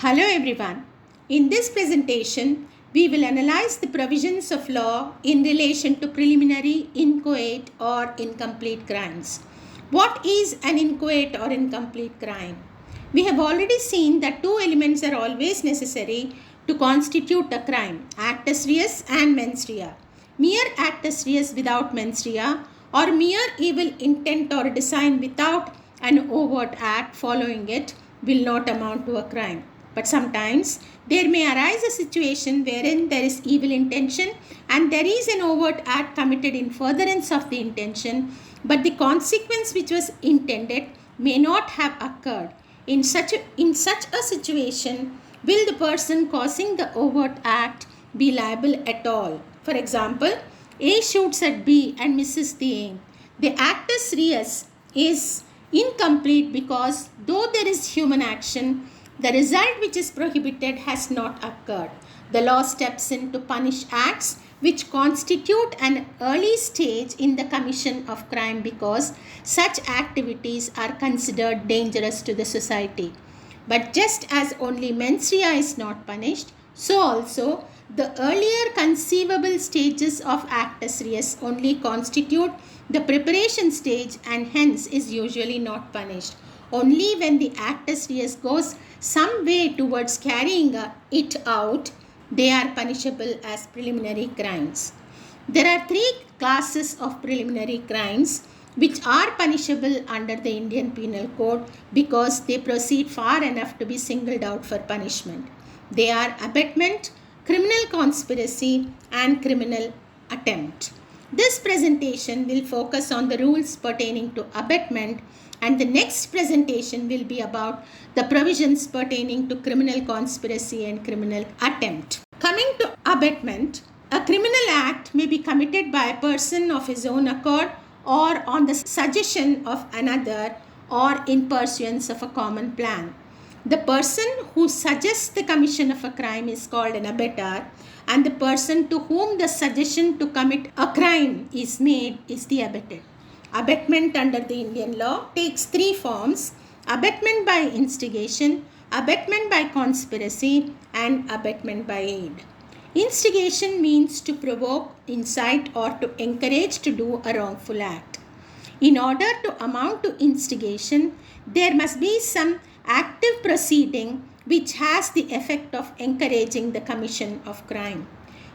Hello everyone. In this presentation, we will analyze the provisions of law in relation to preliminary, inchoate or incomplete crimes. What is an inchoate or incomplete crime? We have already seen that two elements are always necessary to constitute a crime, actus reus and mens rea. Mere actus reus without mens rea or mere evil intent or design without an overt act following it will not amount to a crime. But sometimes there may arise a situation wherein there is evil intention and there is an overt act committed in furtherance of the intention, but the consequence which was intended may not have occurred. In such a situation, will the person causing the overt act be liable at all? For example, A shoots at B and misses the aim. The actus reus is incomplete because though there is human action, the result which is prohibited has not occurred. The law steps in to punish acts which constitute an early stage in the commission of crime because such activities are considered dangerous to the society. But just as only mens rea is not punished, so also the earlier conceivable stages of actus reus only constitute the preparation stage and hence is usually not punished. Only when the actus reus goes some way towards carrying it out, they are punishable as preliminary crimes. There are three classes of preliminary crimes which are punishable under the Indian Penal Code because they proceed far enough to be singled out for punishment. They are abetment, criminal conspiracy, and criminal attempt. This presentation will focus on the rules pertaining to abetment, and the next presentation will be about the provisions pertaining to criminal conspiracy and criminal attempt. Coming to abetment, a criminal act may be committed by a person of his own accord or on the suggestion of another or in pursuance of a common plan. The person who suggests the commission of a crime is called an abettor, and the person to whom the suggestion to commit a crime is made is the abetted. Abetment under the Indian law takes three forms: abetment by instigation, abetment by conspiracy, and abetment by aid. Instigation means to provoke, incite, or to encourage to do a wrongful act. In order to amount to instigation, there must be some active proceeding which has the effect of encouraging the commission of crime.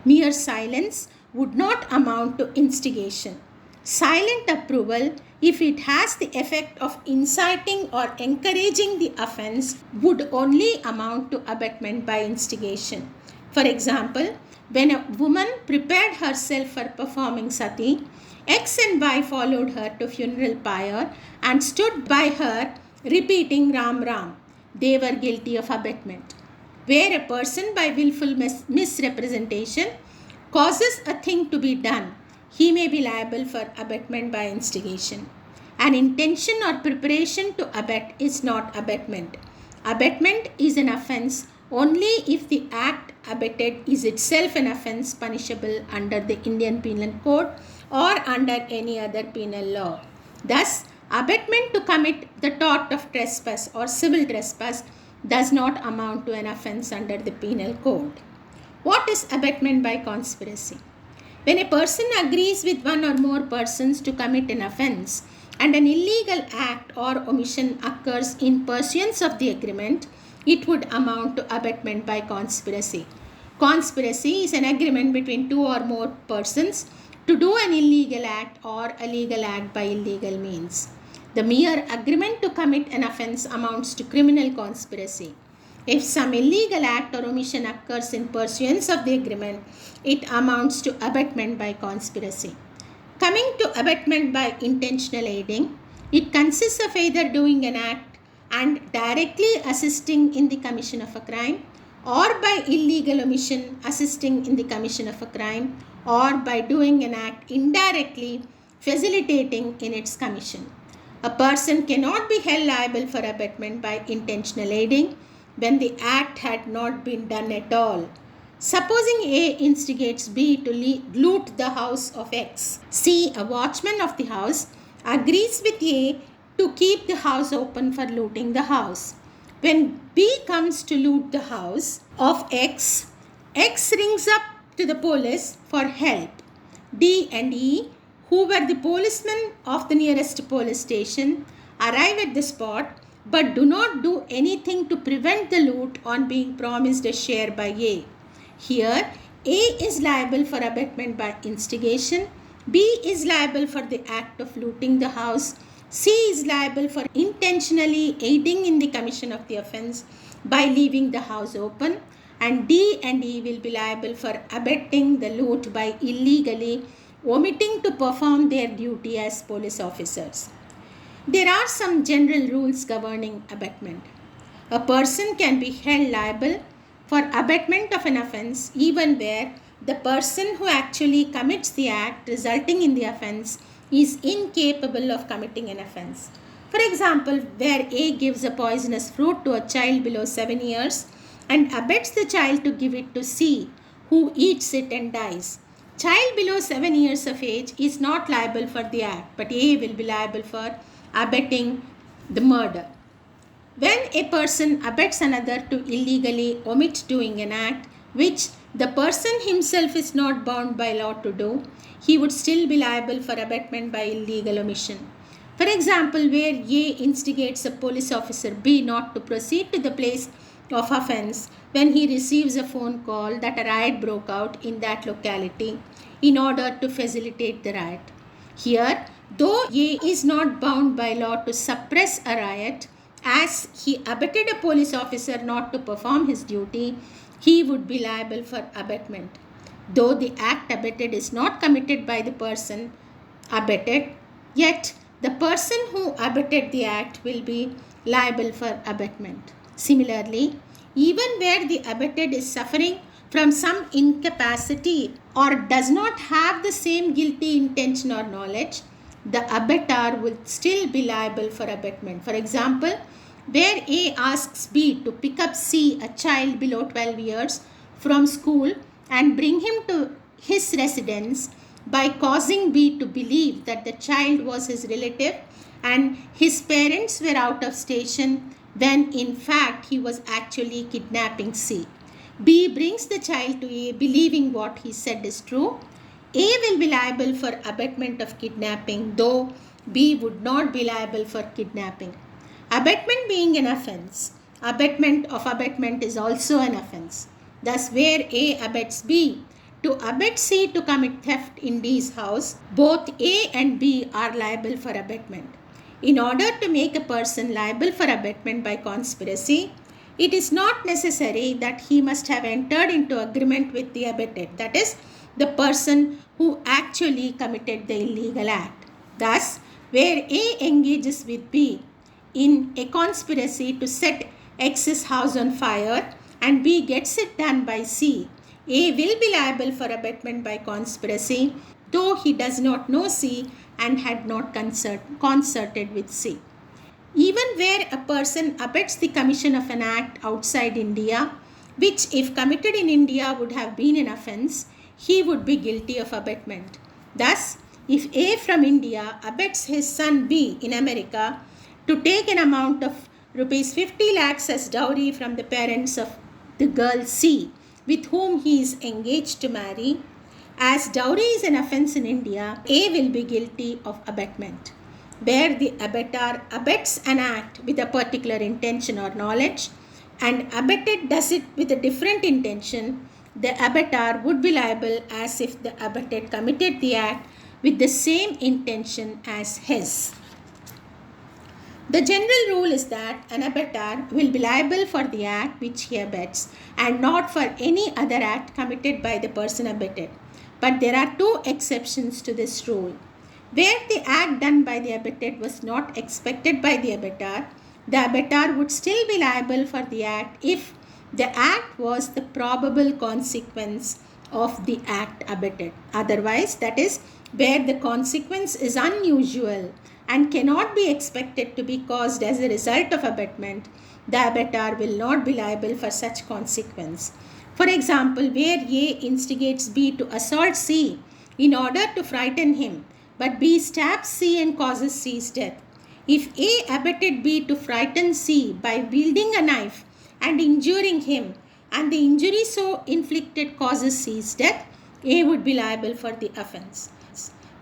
Mere silence would not amount to instigation. Silent approval, if it has the effect of inciting or encouraging the offense, would only amount to abetment by instigation. For example, when a woman prepared herself for performing sati, X and Y followed her to funeral pyre and stood by her repeating Ram Ram. They were guilty of abetment. Where a person by willful misrepresentation causes a thing to be done, he may be liable for abetment by instigation. An intention or preparation to abet is not abetment. Abetment is an offense only if the act abetted is itself an offense punishable under the Indian Penal Code or under any other penal law. Thus, abetment to commit the tort of trespass or civil trespass does not amount to an offense under the Penal Code. What is abetment by conspiracy? When a person agrees with one or more persons to commit an offense and an illegal act or omission occurs in pursuance of the agreement, it would amount to abetment by conspiracy. Conspiracy is an agreement between two or more persons to do an illegal act or a legal act by illegal means. The mere agreement to commit an offense amounts to criminal conspiracy. If some illegal act or omission occurs in pursuance of the agreement, it amounts to abetment by conspiracy. Coming to abetment by intentional aiding, it consists of either doing an act and directly assisting in the commission of a crime, or by illegal omission assisting in the commission of a crime, or by doing an act indirectly facilitating in its commission. A person cannot be held liable for abetment by intentional aiding when the act had not been done at all. Supposing A instigates B to loot the house of X. C, a watchman of the house, agrees with A to keep the house open for looting the house. When B comes to loot the house of X. X rings up to the police for help. D and E, who were the policemen of the nearest police station, arrive at the spot but do not do anything to prevent the loot on being promised a share by A. Here, A is liable for abetment by instigation, B is liable for the act of looting the house, C is liable for intentionally aiding in the commission of the offence by leaving the house open, and D and E will be liable for abetting the loot by illegally omitting to perform their duty as police officers. There are some general rules governing abetment. A person can be held liable for abetment of an offence even where the person who actually commits the act resulting in the offence is incapable of committing an offence. For example, where A gives a poisonous fruit to a child below 7 years and abets the child to give it to C, who eats it and dies. Child below 7 years of age is not liable for the act, but A will be liable for abetting the murder. When a person abets another to illegally omit doing an act which the person himself is not bound by law to do, he would still be liable for abetment by illegal omission. For example, where A instigates a police officer B not to proceed to the place of offence when he receives a phone call that a riot broke out in that locality in order to facilitate the riot. Here, though A is not bound by law to suppress a riot, as he abetted a police officer not to perform his duty, he would be liable for abetment. Though the act abetted is not committed by the person abetted, yet the person who abetted the act will be liable for abetment. Similarly, even where the abetted is suffering from some incapacity or does not have the same guilty intention or knowledge, the abettor will still be liable for abetment. For example, where A asks B to pick up C, a child below 12 years, from school and bring him to his residence by causing B to believe that the child was his relative and his parents were out of station when in fact he was actually kidnapping C. B brings the child to A believing what he said is true. A will be liable for abetment of kidnapping, though B would not be liable for kidnapping. Abetment being an offence, abetment of abetment is also an offence. Thus, where A abets B to abet C to commit theft in D's house, both A and B are liable for abetment. In order to make a person liable for abetment by conspiracy, it is not necessary that he must have entered into agreement with the abetted, that is, the person who actually committed the illegal act. Thus, where A engages with B in a conspiracy to set X's house on fire and B gets it done by C, A will be liable for abetment by conspiracy, though he does not know C and had not concerted with C. Even where a person abets the commission of an act outside India, which if committed in India would have been an offence, he would be guilty of abetment. Thus, if A from India abets his son B in America to take an amount of rupees 50 lakhs as dowry from the parents of the girl C, with whom he is engaged to marry, as dowry is an offence in India, A will be guilty of abetment. Where the abettor abets an act with a particular intention or knowledge and abetted does it with a different intention, the abettor would be liable as if the abetted committed the act with the same intention as his. The general rule is that an abettor will be liable for the act which he abets and not for any other act committed by the person abetted. But there are two exceptions to this rule. Where the act done by the abetted was not expected by the abettor would still be liable for the act if the act was the probable consequence of the act abetted. Otherwise, that is, where the consequence is unusual and cannot be expected to be caused as a result of abetment, the abettor will not be liable for such consequence. For example, where A instigates B to assault C in order to frighten him, but B stabs C and causes C's death. If A abetted B to frighten C by wielding a knife and injuring him, and the injury so inflicted causes C's death, A would be liable for the offense.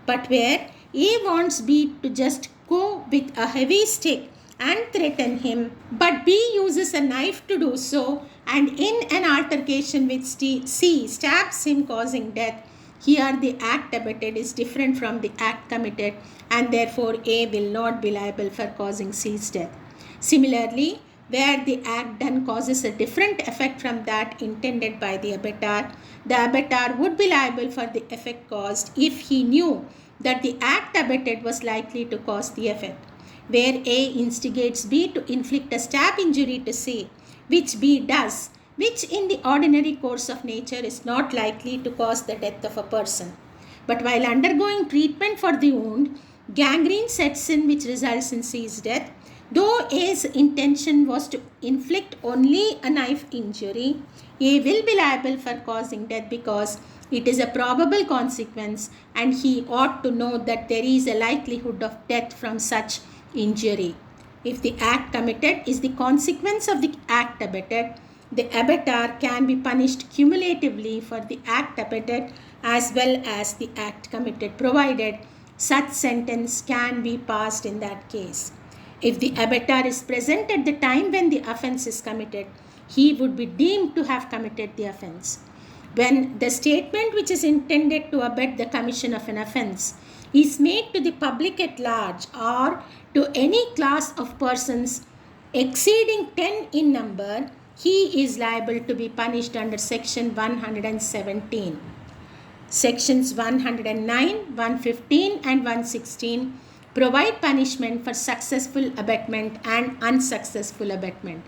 But where A wants B to just go with a heavy stick and threaten him, but B uses a knife to do so, and in an altercation with C stabs him, causing death, here the act abetted is different from the act committed, and therefore A will not be liable for causing C's death. Similarly, where the act done causes a different effect from that intended by the abettor would be liable for the effect caused if he knew that the act abetted was likely to cause the effect. Where A instigates B to inflict a stab injury to C, which B does, which in the ordinary course of nature is not likely to cause the death of a person. But while undergoing treatment for the wound, gangrene sets in which results in C's death. Though A's intention was to inflict only a knife injury, A will be liable for causing death because it is a probable consequence, and he ought to know that there is a likelihood of death from such injury. If the act committed is the consequence of the act abetted, the abettor can be punished cumulatively for the act abetted as well as the act committed, provided such sentence can be passed in that case. If the abettor is present at the time when the offense is committed, he would be deemed to have committed the offense. When the statement which is intended to abet the commission of an offense is made to the public at large or to any class of persons exceeding 10 in number, he is liable to be punished under section 117. Sections 109, 115 and 116 provide punishment for successful abetment and unsuccessful abetment.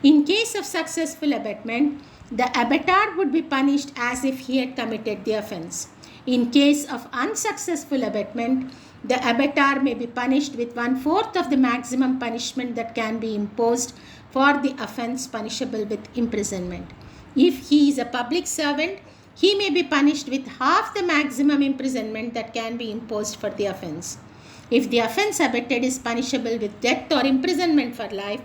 In case of successful abetment, the abettor would be punished as if he had committed the offense. In case of unsuccessful abetment, the abettor may be punished with 1/4 of the maximum punishment that can be imposed for the offense punishable with imprisonment. If he is a public servant, he may be punished with half the maximum imprisonment that can be imposed for the offense. If the offense abetted is punishable with death or imprisonment for life,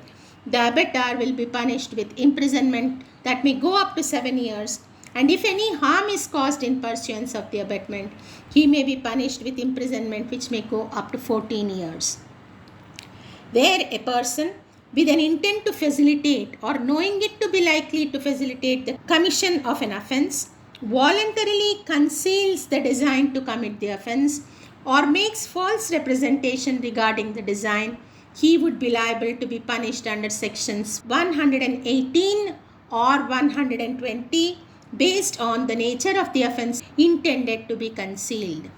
the abettor will be punished with imprisonment that may go up to 7 years, and if any harm is caused in pursuance of the abetment, he may be punished with imprisonment which may go up to 14 years. Where a person with an intent to facilitate or knowing it to be likely to facilitate the commission of an offense voluntarily conceals the design to commit the offense or makes false representation regarding the design, he would be liable to be punished under sections 118 or 120 based on the nature of the offense intended to be concealed.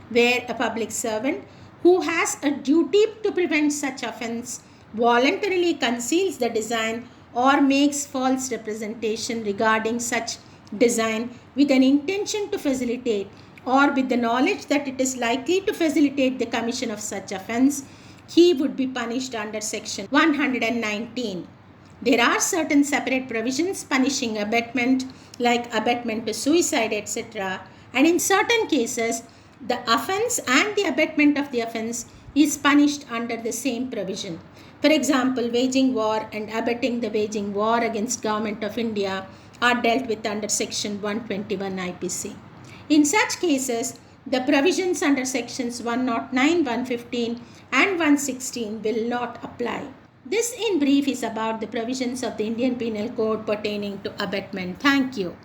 Where a public servant who has a duty to prevent such offense voluntarily conceals the design or makes false representation regarding such design with an intention to facilitate or with the knowledge that it is likely to facilitate the commission of such offense, he would be punished under section 119. There are certain separate provisions punishing abetment, like abetment to suicide, etc. And in certain cases, the offense and the abetment of the offense is punished under the same provision. For example, waging war and abetting the waging war against Government of India are dealt with under section 121 IPC. In such cases, the provisions under sections 109, 115 and 116 will not apply. This in brief is about the provisions of the Indian Penal Code pertaining to abetment. Thank you.